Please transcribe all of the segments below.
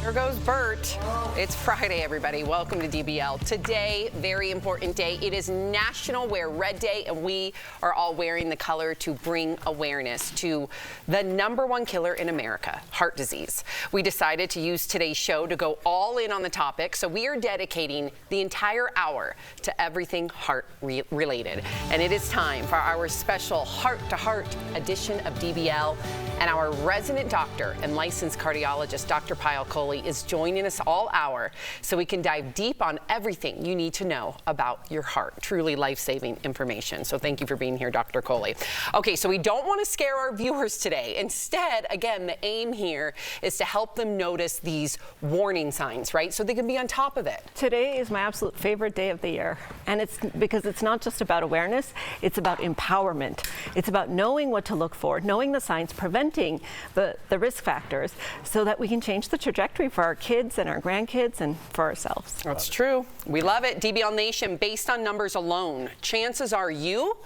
There goes Bert. It's Friday, everybody. Welcome to DBL. Today, very important day. It is National Wear Red Day, and we are all wearing the color to bring awareness to the #1 killer in America, heart disease. We decided to use today's show to go all in on the topic, so we are dedicating the entire hour to everything heart-related. And it is time for our special heart-to-heart edition of DBL, and our resident doctor and licensed cardiologist, Dr. Pyle Coley, is joining us all hour so we can dive deep on everything you need to know about your heart. Truly life-saving information. So thank you for being here, Dr. Coley. Okay, so we don't want to scare our viewers today. Instead, again, the aim here is to help them notice these warning signs, right? So they can be on top of it. Today is my absolute favorite day of the year. And it's because it's not just about awareness, it's about empowerment. It's about knowing what to look for, knowing the signs, preventing the risk factors so that we can change the trajectory for our kids and our grandkids and for ourselves. That's true. We love it. DBL Nation, based on numbers alone, chances are you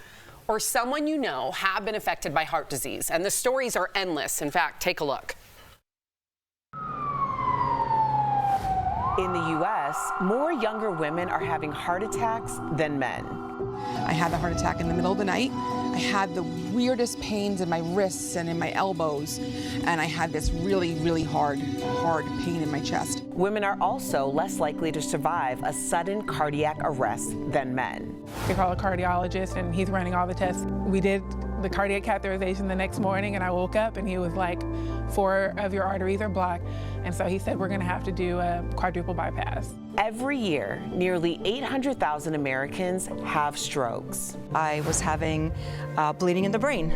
or someone you know have been affected by heart disease. And the stories are endless. In fact, take a look. In the U.S., more younger women are having heart attacks than men. I had the heart attack in the middle of the night. I had the weirdest pains in my wrists and in my elbows, and I had this really, really hard pain in my chest. Women are also less likely to survive a sudden cardiac arrest than men. We call a cardiologist, and he's running all the tests. We did the cardiac catheterization the next morning, and I woke up, and he was like, 4 of your arteries are blocked. And so he said, we're going to have to do a quadruple bypass. Every year, nearly 800,000 Americans have strokes. I was having bleeding in the brain.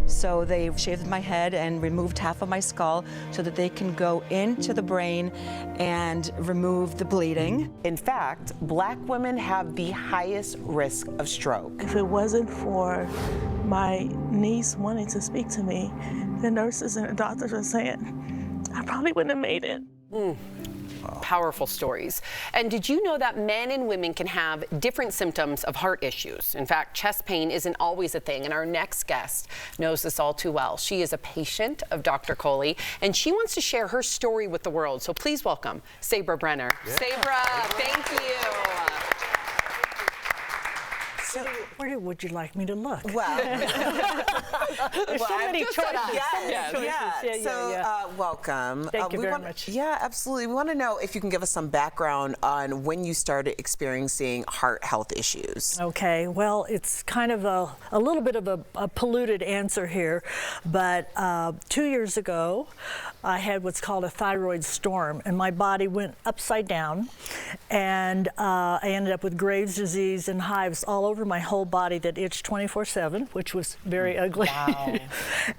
So they shaved my head and removed half of my skull so that they can go into the brain and remove the bleeding. In fact, Black women have the highest risk of stroke. If it wasn't for my niece wanting to speak to me, the nurses and the doctors were saying, I probably wouldn't have made it. Powerful stories. And did you know that men and women can have different symptoms of heart issues? In fact, chest pain isn't always a thing, and our next guest knows this all too well. She is a patient of Dr. Coley, and she wants to share her story with the world. So please welcome Sabra Brenner. Yeah. Sabra, thank you. So, where would you like me to look? Well, there's so many choices. Welcome. Thank you very much. Yeah, absolutely. We want to know if you can give us some background on when you started experiencing heart health issues. Okay, well, it's kind of a little bit of a polluted answer here, but 2 years ago, I had what's called a thyroid storm, and my body went upside down, and I ended up with Graves' disease and hives all over my whole body that itched 24/7, which was very ugly. Wow.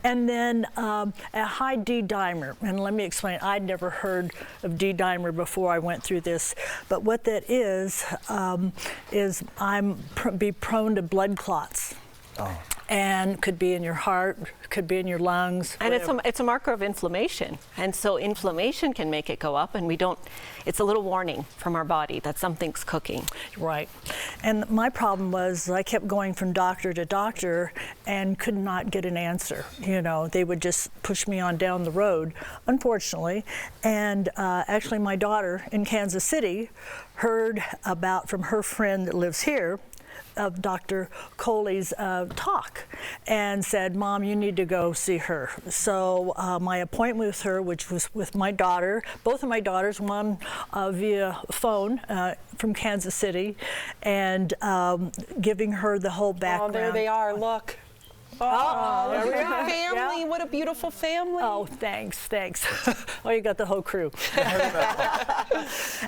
And then a high D-dimer, and let me explain, I'd never heard of D-dimer before I went through this, but what that is I'm be prone to blood clots. Oh. And could be in your heart, could be in your lungs. And it's a marker of inflammation. And so inflammation can make it go up, and it's a little warning from our body that something's cooking. Right. And my problem was I kept going from doctor to doctor and could not get an answer. You know, they would just push me on down the road, unfortunately. And actually my daughter in Kansas City heard from her friend that lives here of Dr. Coley's talk and said, Mom, you need to go see her. So my appointment with her, which was with my daughter, both of my daughters, one via phone from Kansas City, and giving her the whole background. Oh, there they are, look. Oh, there we are. Family, yeah. What a beautiful family. Oh, thanks. Oh, you got the whole crew.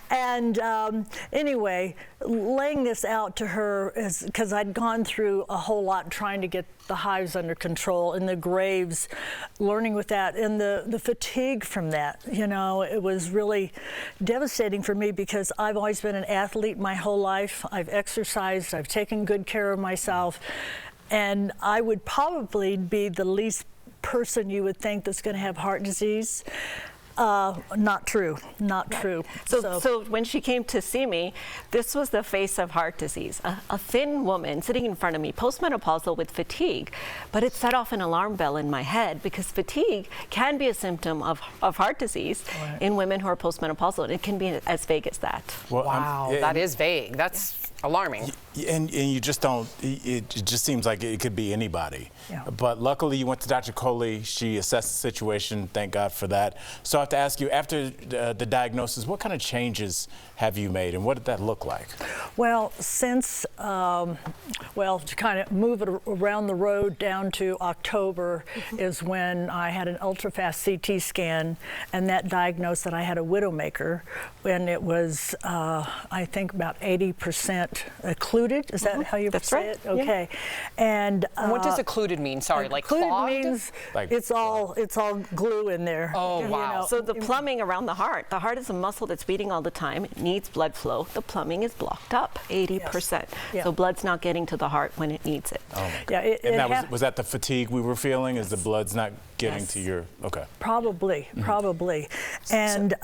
And anyway, laying this out to her is because I'd gone through a whole lot trying to get the hives under control and the Graves, learning with that, and the fatigue from that. You know, it was really devastating for me because I've always been an athlete my whole life. I've exercised, I've taken good care of myself. And I would probably be the least person you would think that's going to have heart disease. Not true. Not true. So when she came to see me, this was the face of heart disease. A thin woman sitting in front of me, postmenopausal with fatigue. But it set off an alarm bell in my head because fatigue can be a symptom of heart disease in women who are postmenopausal. And it can be as vague as that. Well, Wow, that is vague. That's alarming. And you just don't, it just seems like it could be anybody. Yeah. But luckily you went to Dr. Coley, she assessed the situation, thank God for that. So I have to ask you, after the diagnosis, what kind of changes have you made and what did that look like? Well, since, to kind of move it around the road down to October is when I had an ultra-fast CT scan, and that diagnosed that I had a widowmaker, when it was, I think, about 80% occluded. Is that how you say it? Okay. And what does occluded mean? Sorry, like occluded clogged? means Like it's all glue in there. Oh, wow. So the plumbing around the heart is a muscle that's beating all the time. It needs blood flow. The plumbing is blocked up, 80%. Yeah. So blood's not getting to the heart when it needs it. Oh my God. Yeah, And that was that the fatigue we were feeling? Is the blood's not getting Yes. to your, okay. Probably. And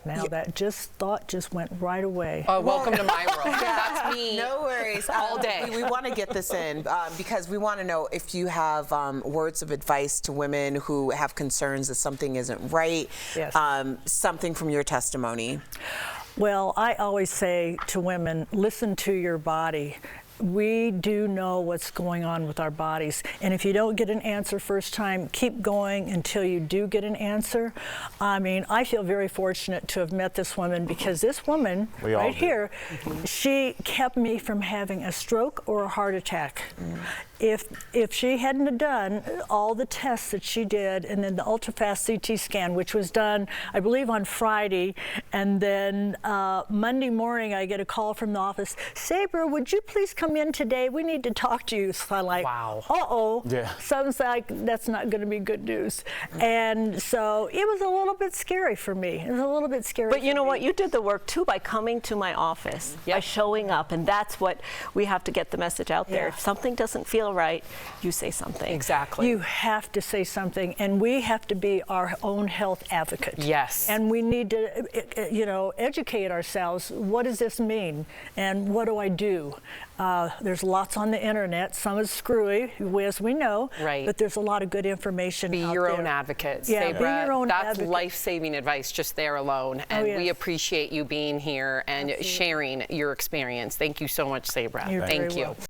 now that thought just went right away. Welcome to my world. That's me. No worries. All day. We want to get this in because we want to know if you have words of advice to women who have concerns that something isn't right, Yes. something from your testimony. Well, I always say to women, listen to your body. We do know what's going on with our bodies. And if you don't get an answer first time, keep going until you do get an answer. I mean, I feel very fortunate to have met this woman because this woman right here, she kept me from having a stroke or a heart attack. If she hadn't have done all the tests that she did, and then the ultra-fast CT scan, which was done, I believe, on Friday, and then Monday morning I get a call from the office, Sabra, would you please come in today? We need to talk to you. So I'm like, wow. Uh-oh. Yeah. Sounds like that's not going to be good news. And so it was a little bit scary for me. It was a little bit scary. But you know what? You did the work too by coming to my office, by showing up, and that's what we have to get the message out there. Yeah. If something doesn't feel right, you say something. Exactly. You have to say something, and we have to be our own health advocate. Yes. And we need to, educate ourselves. What does this mean? And what do I do? There's lots on the internet. Some is screwy, as we know. Right. But there's a lot of good information Be out your there. own advocate. Yeah, Sabra. be your own That's advocate. life-saving advice just there alone. And we yes. appreciate you being here and sharing your experience. Thank you so much, Sabra. You're very Thank you. welcome.